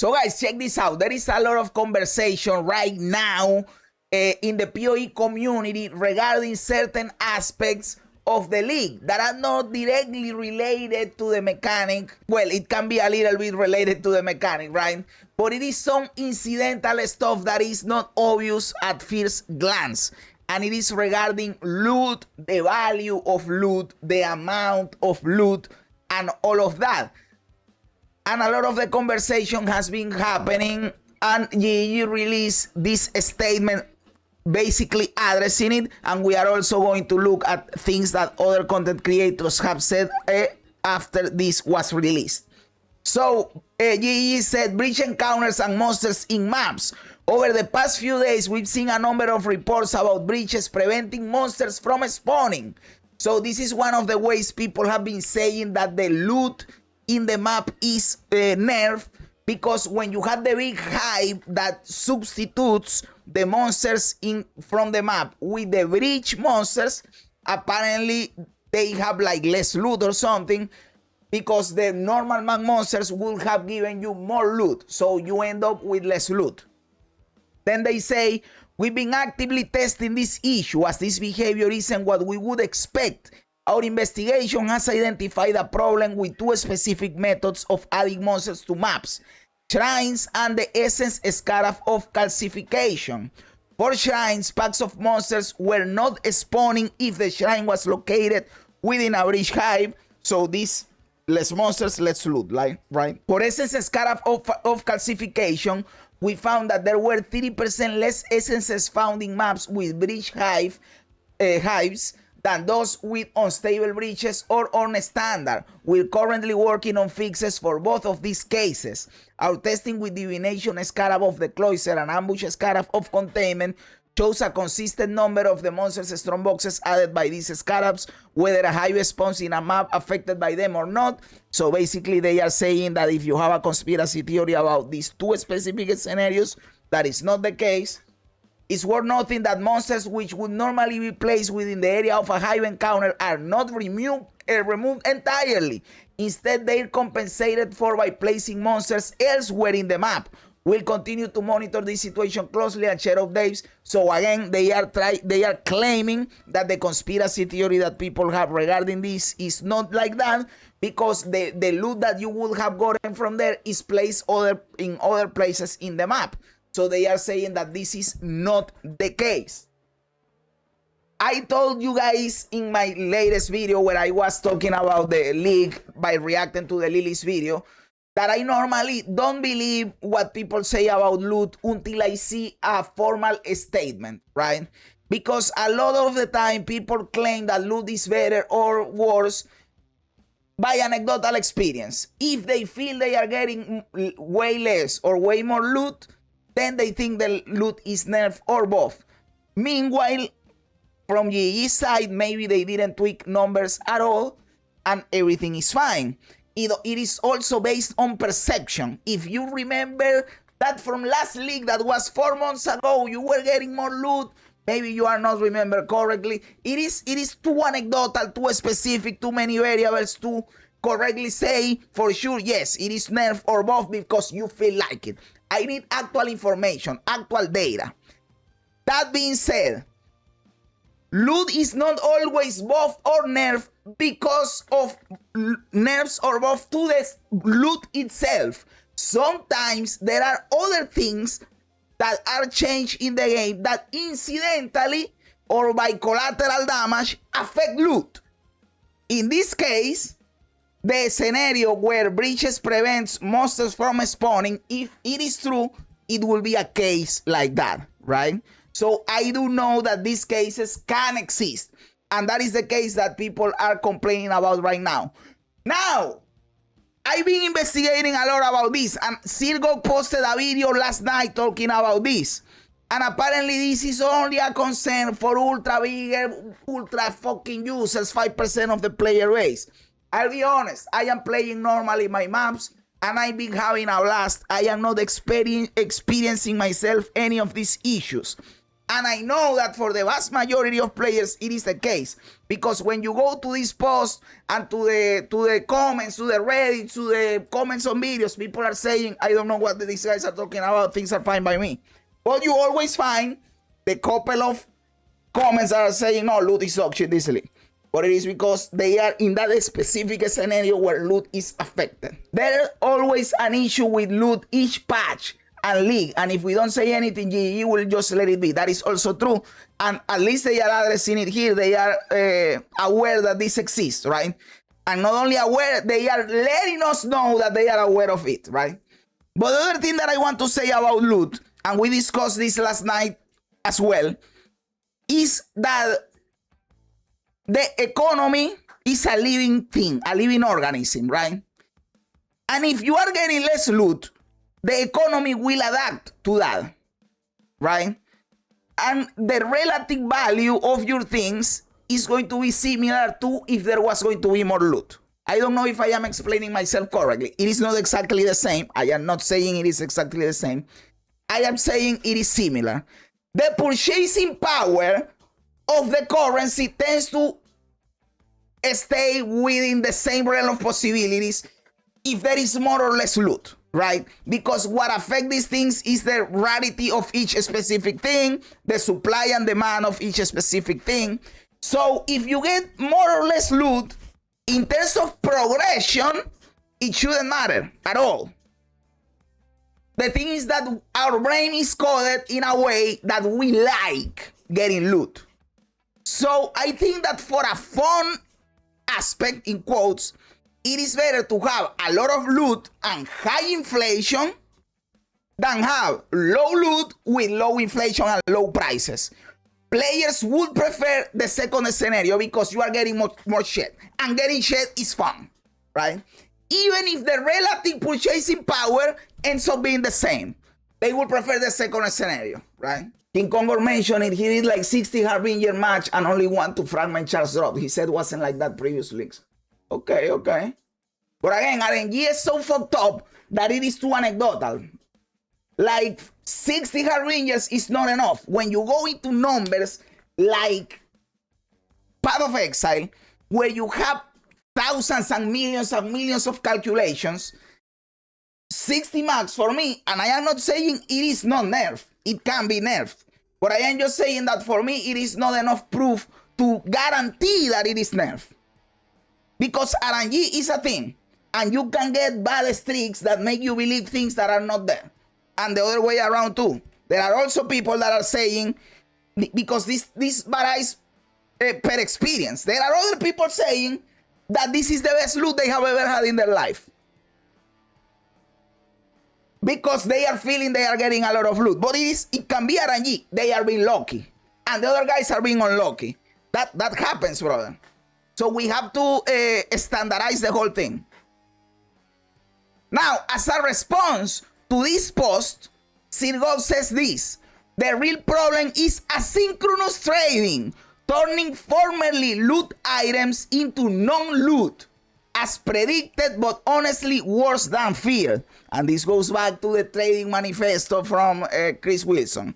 So guys, check this out. There is a lot of conversation right now in the PoE community regarding certain aspects of the league that are not directly related to the mechanic. Well, it can be a little bit related to the mechanic, right? But it is some incidental stuff that is not obvious at first glance. And it is regarding loot, the value of loot, the amount of loot, and all of that. And a lot of the conversation has been happening, and GG released this statement basically addressing it, and we are also going to look at things that other content creators have said after this was released. So GG said, breach encounters and monsters in maps. Over the past few days, we've seen a number of reports about breaches preventing monsters from spawning. So this is one of the ways people have been saying that the loot in the map is nerfed, because when you have the big hype that substitutes the monsters from the map with the breach monsters, apparently they have like less loot or something, because the normal map monsters will have given you more loot, so you end up with less loot. Then they say, we've been actively testing this issue as this behavior isn't what we would expect. Our investigation has identified a problem with two specific methods of adding monsters to maps: shrines and the essence scarab of calcification. For shrines, packs of monsters were not spawning if the shrine was located within a breach hive. So this less monsters, less loot, right? For essence scarab of calcification, we found that there were 30% less essences found in maps with breach hives than those with unstable breaches or on standard. We're currently working on fixes for both of these cases. Our testing with divination scarab of the cloister and ambush scarab of containment shows a consistent number of the monsters strong boxes added by these scarabs, whether a hive spawns in a map affected by them or not. So basically they are saying that if you have a conspiracy theory about these two specific scenarios, that is not the case. It's worth noting that monsters which would normally be placed within the area of a hive encounter are not removed entirely. Instead, they're compensated for by placing monsters elsewhere in the map. We'll continue to monitor this situation closely and share updates. So again, they are claiming that the conspiracy theory that people have regarding this is not like that, because the loot that you would have gotten from there is placed in other places in the map. So they are saying that this is not the case. I told you guys in my latest video where I was talking about the league by reacting to the Lily's video that I normally don't believe what people say about loot until I see a formal statement, right? Because a lot of the time people claim that loot is better or worse by anecdotal experience. If they feel they are getting way less or way more loot, then they think the loot is nerfed or both. Meanwhile, from GG's side, maybe they didn't tweak numbers at all and everything is fine. It is also based on perception. If you remember that from last league that was 4 months ago, you were getting more loot, maybe you are not remember correctly. It is too anecdotal, too specific, too many variables to correctly say for sure, yes, it is nerfed or both because you feel like it. I need actual information, actual data. That being said, loot is not always buffed or nerfed because of nerfs or buffs to the loot itself. Sometimes there are other things that are changed in the game that incidentally or by collateral damage affect loot. In this case, the scenario where breaches prevents monsters from spawning, if it is true, it will be a case like that, right? So I do know that these cases can exist, and that is the case that people are complaining about right now. Now, I've been investigating a lot about this, and Sirgo posted a video last night talking about this. And apparently this is only a concern for ultra bigger, ultra fucking users, 5% of the player base. I'll be honest, I am playing normally my maps and I've been having a blast. I am not experiencing myself any of these issues. And I know that for the vast majority of players, it is the case. Because when you go to this post and to the comments, to the Reddit, to the comments on videos, people are saying, I don't know what these guys are talking about. Things are fine by me. But you always find the couple of comments that are saying, no, loot is dog shit easily. But it is because they are in that specific scenario where loot is affected. There's always an issue with loot each patch and league, and if we don't say anything, GG will just let it be. That is also true, and at least they are addressing it here. They are aware that this exists, right? And not only aware, they are letting us know that they are aware of it, right? But the other thing that I want to say about loot, and we discussed this last night as well, is that the economy is a living thing, a living organism, right? And if you are getting less loot, the economy will adapt to that, right? And the relative value of your things is going to be similar to if there was going to be more loot. I don't know if I am explaining myself correctly. It is not exactly the same. I am not saying it is exactly the same. I am saying it is similar. The purchasing power of the currency tends to stay within the same realm of possibilities if there is more or less loot, right? Because what affects these things is the rarity of each specific thing, the supply and demand of each specific thing. So if you get more or less loot, in terms of progression, it shouldn't matter at all. The thing is that our brain is coded in a way that we like getting loot. So I think that for a fun aspect, in quotes, it is better to have a lot of loot and high inflation than have low loot with low inflation and low prices. Players would prefer the second scenario because you are getting more shit. And getting shit is fun, right? Even if the relative purchasing power ends up being the same, they would prefer the second scenario, right? King Kongor mentioned it. He did like 60 Harbinger match and only one to fragment charge drop. He said it wasn't like that previous leagues. Okay. But again, RNG is so fucked up that it is too anecdotal. Like 60 Harbingers is not enough. When you go into numbers like Path of Exile, where you have thousands and millions of calculations, 60 max for me, and I am not saying it is not nerfed. It can be nerfed. But I am just saying that for me, it is not enough proof to guarantee that it is nerfed. Because RNG is a thing, and you can get bad streaks that make you believe things that are not there. And the other way around too. There are also people that are saying, because this varies per experience. There are other people saying that this is the best loot they have ever had in their life. Because they are feeling they are getting a lot of loot. But it can be RNG. They are being lucky. And the other guys are being unlucky. That happens, brother. So we have to standardize the whole thing. Now, as a response to this post, Sirgov says this: the real problem is asynchronous trading, turning formerly loot items into non-loot, as predicted, but honestly worse than feared. And this goes back to the trading manifesto from Chris Wilson.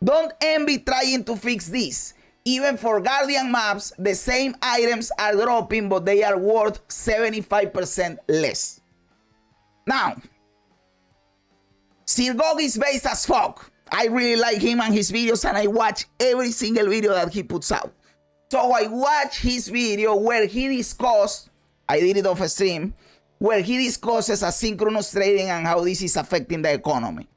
Don't envy trying to fix this. Even for Guardian maps, the same items are dropping, but they are worth 75% less. Now, Sirgog is based as fuck. I really like him and his videos, and I watch every single video that he puts out. So I watched his video where he discussed, I did it off stream, where he discusses asynchronous trading and how this is affecting the economy.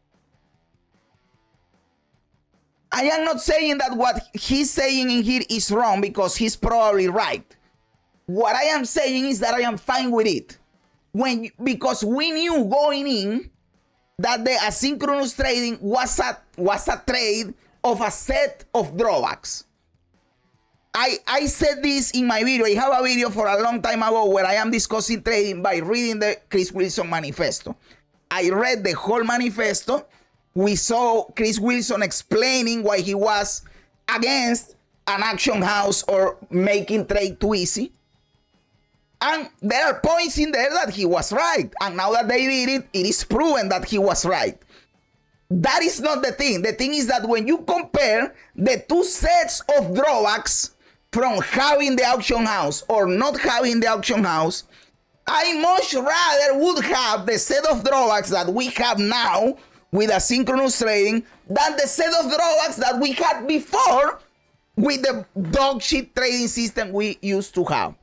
I am not saying that what he's saying in here is wrong, because he's probably right. What I am saying is that I am fine with it. Because we knew going in that the asynchronous trading was a trade of a set of drawbacks. I said this in my video. I have a video for a long time ago where I am discussing trading by reading the Chris Wilson manifesto. I read the whole manifesto. We saw Chris Wilson explaining why he was against an auction house or making trade too easy. And there are points in there that he was right. And now that they did it, it is proven that he was right. that is not the thing. The thing is that when you compare the two sets of drawbacks from having the auction house or not having the auction house, I much rather would have the set of drawbacks that we have now with asynchronous trading than the set of drawbacks that we had before with the dog shit trading system we used to have.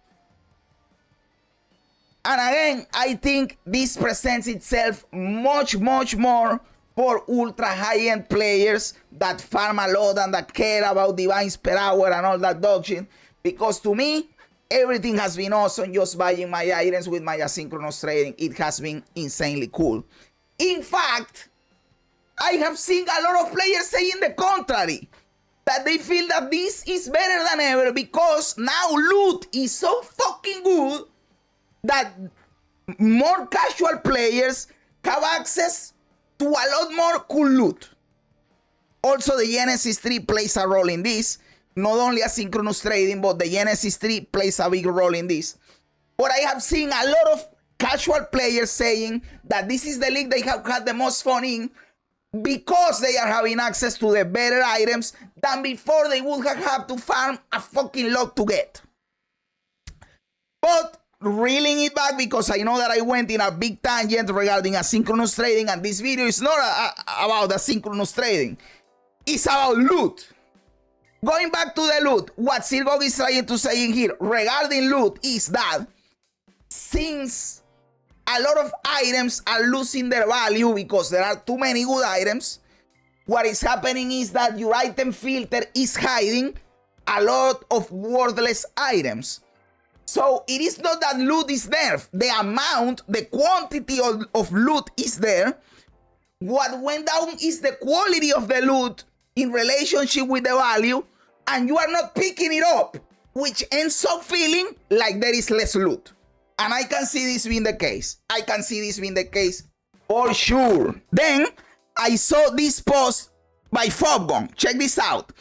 And again, I think this presents itself much more for ultra high-end players that farm a lot and that care about divines per hour and all that dog shit. Because to me, everything has been awesome just buying my items with my asynchronous trading. It has been insanely cool. In fact, I have seen a lot of players saying the contrary, that they feel that this is better than ever because now loot is so fucking good that more casual players have access to a lot more cool loot. Also, the Genesis 3 plays a role in this. Not only asynchronous trading, but the Genesis 3 plays a big role in this. But I have seen a lot of casual players saying that this is the league they have had the most fun in because they are having access to the better items than before they would have had to farm a fucking lot to get. But reeling it back, because I know that I went in a big tangent regarding asynchronous trading, and this video is not about asynchronous trading. It's about loot. Going back to the loot, what Sir Gog is trying to say in here regarding loot is that since a lot of items are losing their value because there are too many good items, what is happening is that your item filter is hiding a lot of worthless items. So it is not that loot is nerfed. The amount, the quantity of loot is there. What went down is the quality of the loot in relationship with the value, and you are not picking it up, which ends up feeling like there is less loot. And I can see this being the case. I can see this being the case for sure. Then I saw this post by Fobgon. Check this out.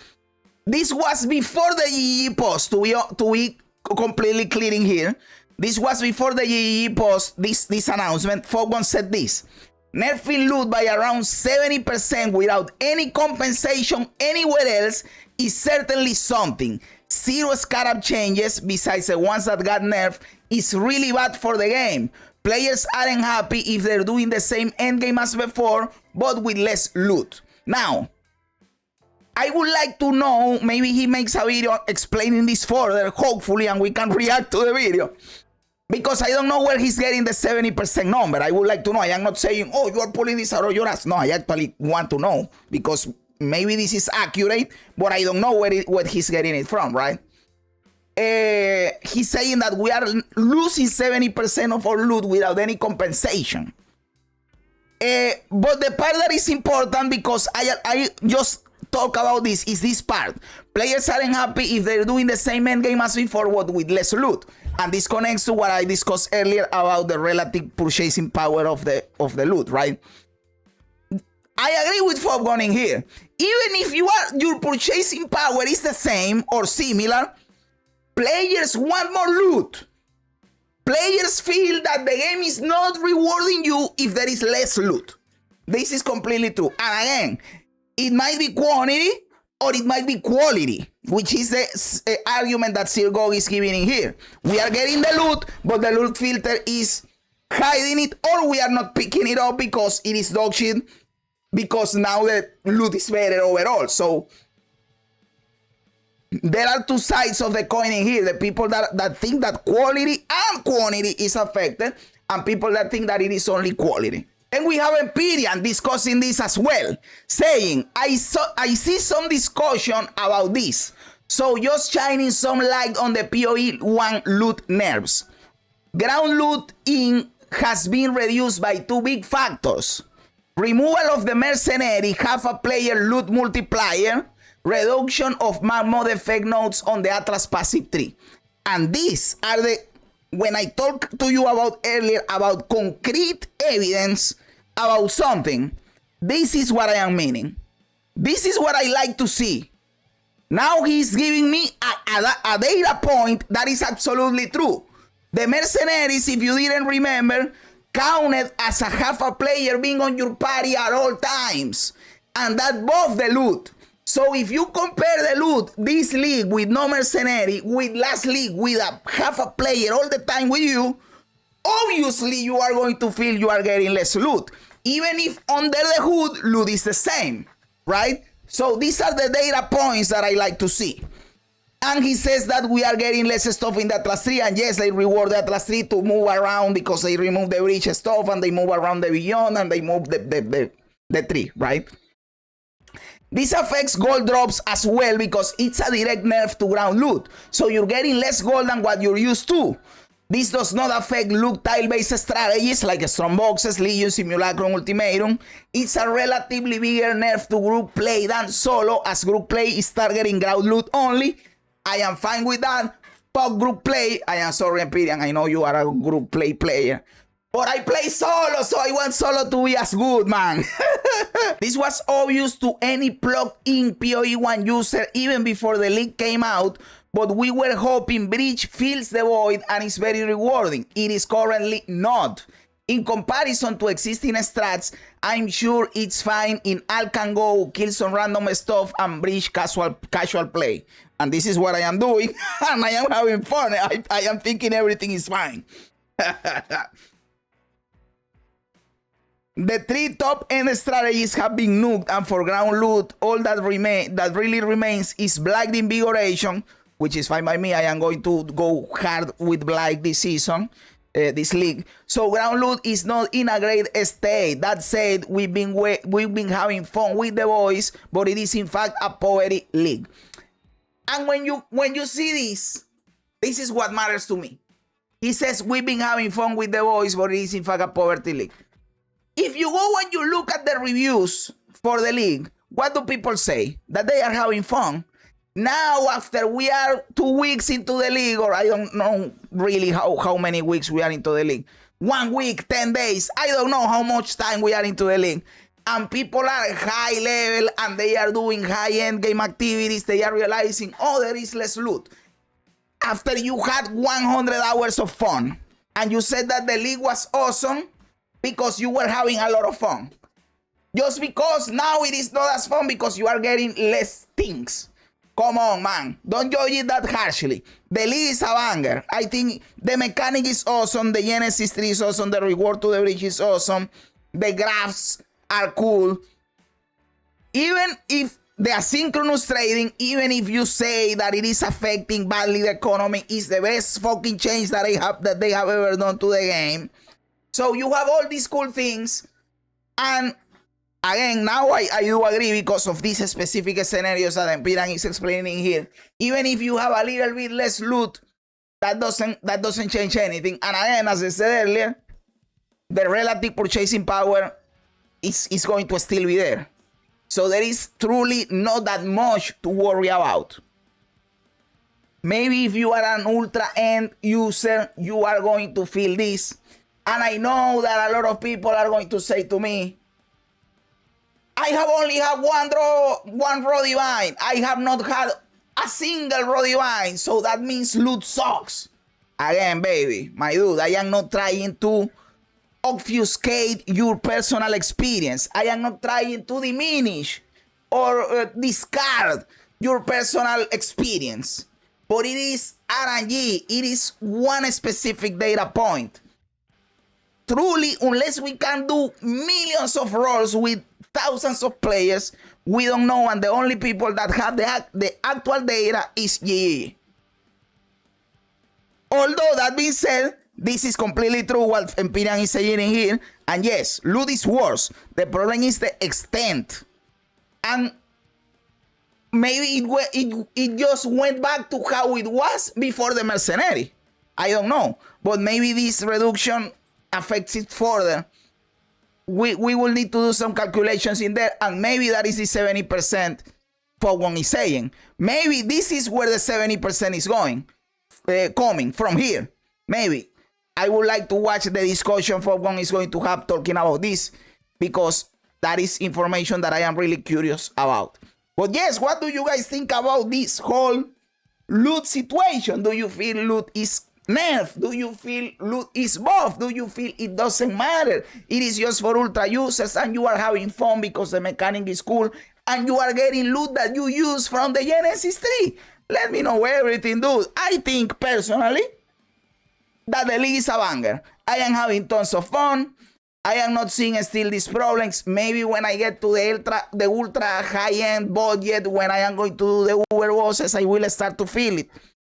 This was before the GG post, to be completely clearing here. This was before the GG post, this announcement. Fobgon said this: nerfing loot by around 70% without any compensation anywhere else is certainly something. Zero scarab changes besides the ones that got nerfed is really bad for the game. Players aren't happy if they're doing the same endgame as before, but with less loot. Now, I would like to know, maybe he makes a video explaining this further, hopefully, and we can react to the video. Because I don't know where he's getting the 70% number. I would like to know. I am not saying, oh, you are pulling this out of your ass. No, I actually want to know, because maybe this is accurate, but I don't know where he's getting it from, right? He's saying that we are losing 70% of our loot without any compensation. But the part that is important, because I just talk about this, is this part. Players aren't happy if they're doing the same endgame as before, but with less loot. And this connects to what I discussed earlier about the relative purchasing power of the loot, right? I agree with Fobgon in here. Even if your purchasing power is the same or similar, players want more loot. Players feel that the game is not rewarding you if there is less loot. This is completely true. And again, it might be quantity or it might be quality, which is the argument that Sir Gog is giving in here. We are getting the loot, but the loot filter is hiding it, or we are not picking it up because it is dog shit, because now the loot is better overall. So there are two sides of the coin in here. The people that think that quality and quantity is affected, and people that think that it is only quality. And we have Empyrean discussing this as well, saying, I see some discussion about this. So just shining some light on the PoE 1 loot nerfs. Ground loot in has been reduced by two big factors: removal of the mercenary half a player loot multiplier, reduction of mod effect nodes on the Atlas passive tree. And these are when I talked to you about earlier about concrete evidence about something, this is what I am meaning. This is what I like to see. Now he's giving me a data point that is absolutely true. The mercenaries, if you didn't remember, counted as a half a player being on your party at all times. And that buff the loot. So if you compare the loot, this league with no mercenary, with last league with a half a player all the time with you, obviously you are going to feel you are getting less loot. Even if under the hood, loot is the same, right? So these are the data points that I like to see. And he says that we are getting less stuff in the Atlas 3. And yes, they reward the Atlas 3 to move around because they remove the breach stuff and they move around the beyond and they move the tree, right? This affects gold drops as well because it's a direct nerf to ground loot. So you're getting less gold than what you're used to. This does not affect loot tile-based strategies like strong boxes, Legion, Simulacrum, Ultimatum. It's a relatively bigger nerf to group play than solo, as group play is targeting ground loot only. I am fine with that. Fuck group play. I am sorry, Empyrean. I know you are a group play player. But I play solo, so I want solo to be as good, man. This was obvious to any plugged-in PoE1 user even before the league came out, but we were hoping Breach fills the void and is very rewarding. It is currently not. In comparison to existing strats, I'm sure it's fine in all can go, kill some random stuff, and Breach casual play. And this is what I am doing, and I am having fun. I am thinking everything is fine. The 3 top-end strategies have been nuked, and for ground loot, all that really remains is Blight Invigoration, which is fine by me. I am going to go hard with Blight this season, this league. So ground loot is not in a great state. That said, we've been having fun with the boys, but it is in fact a poverty league. And when you see this is what matters to me. He says we've been having fun with the boys, but it is in fact a poverty league. If you go and you look at the reviews for the league, what do people say? That they are having fun. Now, after we are 2 weeks into the league, or I don't know really how many weeks we are into the league. 1 week, 10 days. I don't know how much time we are into the league. And people are high level and they are doing high-end game activities. They are realizing, oh, there is less loot. After you had 100 hours of fun and you said that the league was awesome, because you were having a lot of fun. Just because now it is not as fun because you are getting less things. Come on, man. Don't judge it that harshly. The league is a banger. I think the mechanic is awesome. The Genesis tree is awesome. The reward to the bridge is awesome. The graphs are cool. Even if the asynchronous trading, even if you say that it is affecting badly the economy, is the best fucking change that they have ever done to the game. So you have all these cool things, and again, now I do agree because of these specific scenarios that Empyrean is explaining here. Even if you have a little bit less loot, that doesn't change anything. And again, as I said earlier, the relative purchasing power is going to still be there. So there is truly not that much to worry about. Maybe if you are an ultra end user, you are going to feel this. And I know that a lot of people are going to say to me, I have only had one raw divine. I have not had a single raw divine. So that means loot sucks. Again, baby, my dude, I am not trying to obfuscate your personal experience. I am not trying to diminish or discard your personal experience. But it is RNG. It is one specific data point. Truly, unless we can do millions of roles with thousands of players, we don't know, and the only people that have the actual data is GG. Although that being said, this is completely true what Empyrean is saying here, and yes, loot is worse. The problem is the extent, and maybe it just went back to how it was before the mercenary. I don't know, but maybe this reduction affects it further. We will need to do some calculations in there, and maybe that is the 70% Fogwon is saying. Maybe this is where the 70% is going, coming from here. Maybe. I would like to watch the discussion Fogwon is going to have talking about this, because that is information that I am really curious about. But yes, what do you guys think about this whole loot situation? Do you feel loot is nerfed? Do you feel loot is buff? Do you feel it doesn't matter? It is just for ultra users and you are having fun because the mechanic is cool and you are getting loot that you use from the Genesis 3? Let me know everything, dude. I think personally that the league is a banger. I am having tons of fun. I am not seeing still these problems. Maybe when I get to the ultra high-end budget, when I am going to do the Uber bosses, I will start to feel it.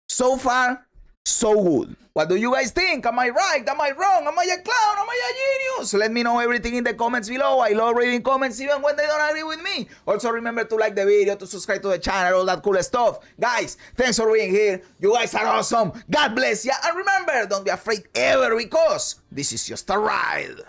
So far, so good. What do you guys think? Am I right? Am I wrong? Am I a clown? Am I a genius? Let me know everything in the comments below. I love reading comments even when they don't agree with me. Also remember to like the video, to subscribe to the channel, all that cool stuff. Guys, thanks for being here. You guys are awesome. God bless you. And remember, don't be afraid ever because this is just a ride.